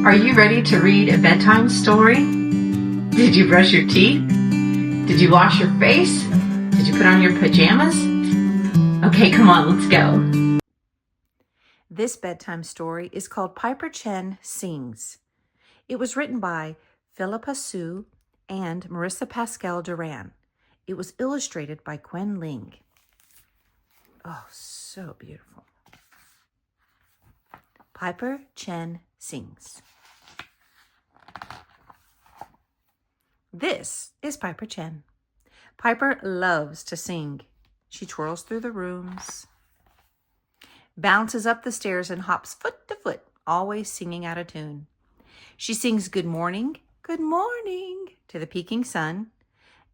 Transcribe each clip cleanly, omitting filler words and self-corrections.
Are you ready to read a bedtime story? Did you brush your teeth? Did you wash your face? Did you put on your pajamas? Okay, come on, let's go. This bedtime story is called Piper Chen Sings. It was written by Phillipa Soo and Maris Pasquale Doran. It was illustrated by Quen Ling. Oh, so beautiful. Piper Chen Sings. This is Piper Chen. Piper loves to sing. She twirls through the rooms, bounces up the stairs, and hops foot to foot, always singing out of tune. She sings good morning, to the peeking sun,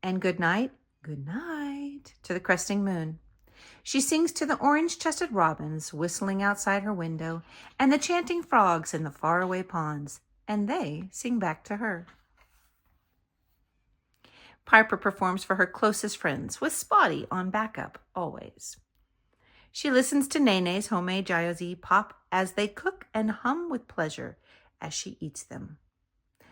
and good night to the cresting moon. She sings to the orange-chested robins whistling outside her window and the chanting frogs in the faraway ponds, and they sing back to her. Piper performs for her closest friends, with Spotty on backup always. She listens to Nene's homemade jiaozi pop as they cook and hum with pleasure as she eats them.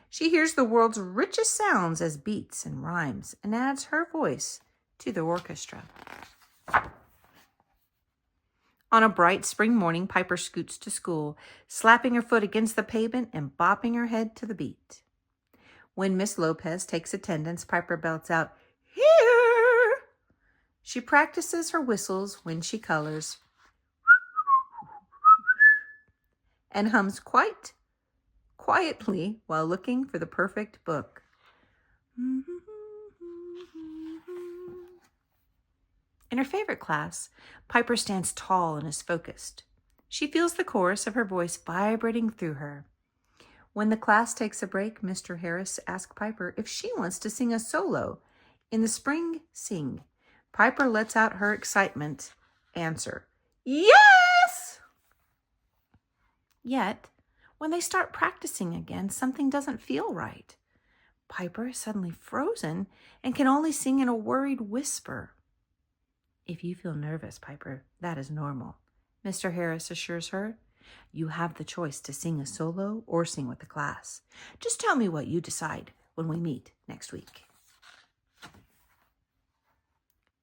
She hears the world's richest sounds as beats and rhymes and adds her voice to the orchestra. On a bright spring morning, Piper scoots to school, slapping her foot against the pavement and bopping her head to the beat. When Miss Lopez takes attendance, Piper belts out, "Here!" She practices her whistles when she colors and hums quite quietly while looking for the perfect book. In her favorite class, Piper stands tall and is focused. She feels the chorus of her voice vibrating through her. When the class takes a break, Mr. Harris asks Piper if she wants to sing a solo in the spring sing. Piper lets out her excitement answer, "Yes!" Yet, when they start practicing again, something doesn't feel right. Piper is suddenly frozen and can only sing in a worried whisper. "If you feel nervous, Piper, that is normal," Mr. Harris assures her. "You have the choice to sing a solo or sing with the class. Just tell me what you decide when we meet next week."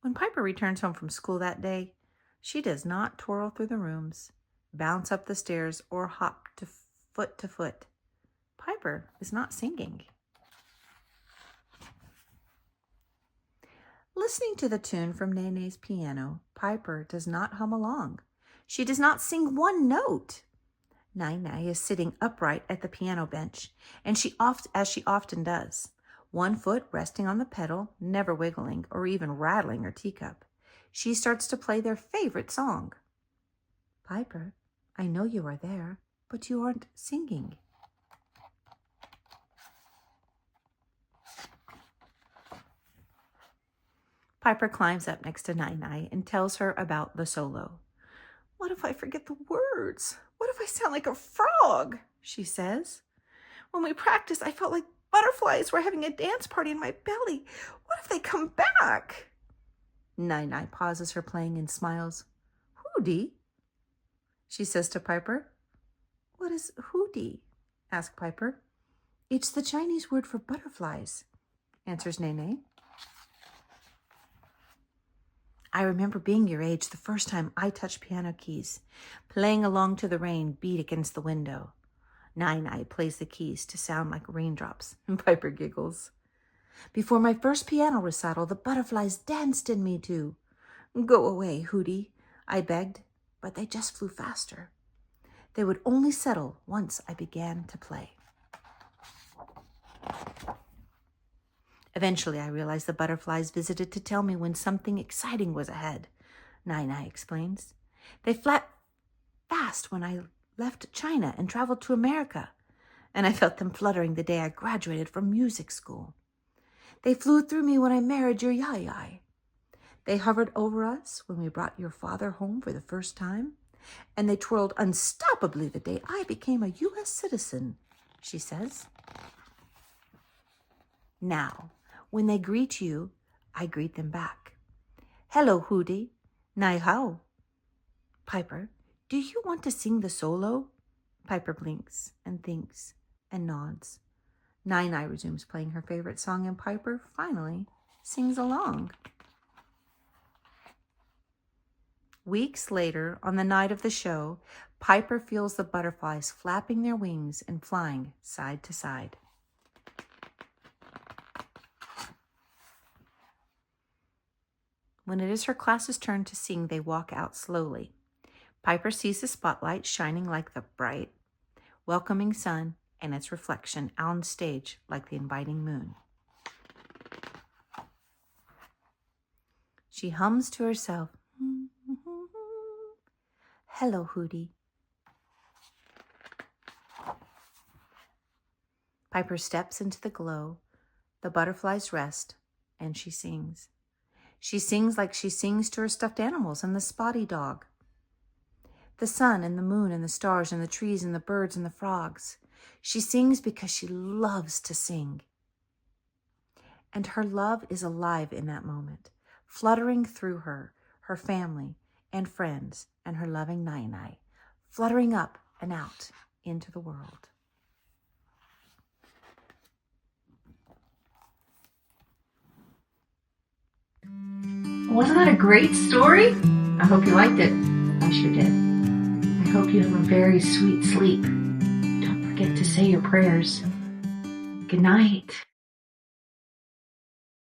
When Piper returns home from school that day, she does not twirl through the rooms, bounce up the stairs, or hop to foot. Piper is not singing. Listening to the tune from Nene's piano, Piper does not hum along. She does not sing one note. Nine is sitting upright at the piano bench, and as she often does, one foot resting on the pedal, never wiggling or even rattling her teacup. She starts to play their favorite song. "Piper, I know you are there, but you aren't singing." Piper climbs up next to Nine and tells her about the solo. "What if I forget the words? What if I sound like a frog?" she says. "When we practiced, I felt like butterflies were having a dance party in my belly. What if they come back?" Nine pauses her playing and smiles. "Hootie?" she says to Piper. "What is hootie?" asks Piper. "It's the Chinese word for butterflies," answers Nene. "I remember being your age the first time I touched piano keys, playing along to the rain beat against the window." Nine plays the keys to sound like raindrops, and Piper giggles. "Before my first piano recital, the butterflies danced in me too." "Go away, Hootie," I begged, but they just flew faster. They would only settle once I began to play. Eventually, I realized the butterflies visited to tell me when something exciting was ahead, Nine explains. "They flew fast when I left China and traveled to America, and I felt them fluttering the day I graduated from music school. They flew through me when I married your yai. They hovered over us when we brought your father home for the first time, and they twirled unstoppably the day I became a U.S. citizen," she says. "Now, when they greet you, I greet them back. Hello, Hootie. Nai hao." "Piper, do you want to sing the solo?" Piper blinks and thinks. and nods. Nine-Eye resumes playing her favorite song, and Piper finally sings along. Weeks later, on the night of the show, Piper feels the butterflies flapping their wings and flying side to side. When it is her class's turn to sing, they walk out slowly. Piper sees the spotlight shining like the bright, welcoming sun and its reflection on stage like the inviting moon. She hums to herself, "Hello, Hootie." Piper steps into the glow, the butterflies rest, and she sings. She sings like she sings to her stuffed animals and the spotty dog. The sun and the moon and the stars and the trees and the birds and the frogs. She sings because she loves to sing. And her love is alive in that moment, fluttering through her, her family and friends, and her loving Nine-Eye, fluttering up and out into the world. Wasn't that a great story? I hope you liked it. I sure did. I hope you have a very sweet sleep. Don't forget to say your prayers. Good night.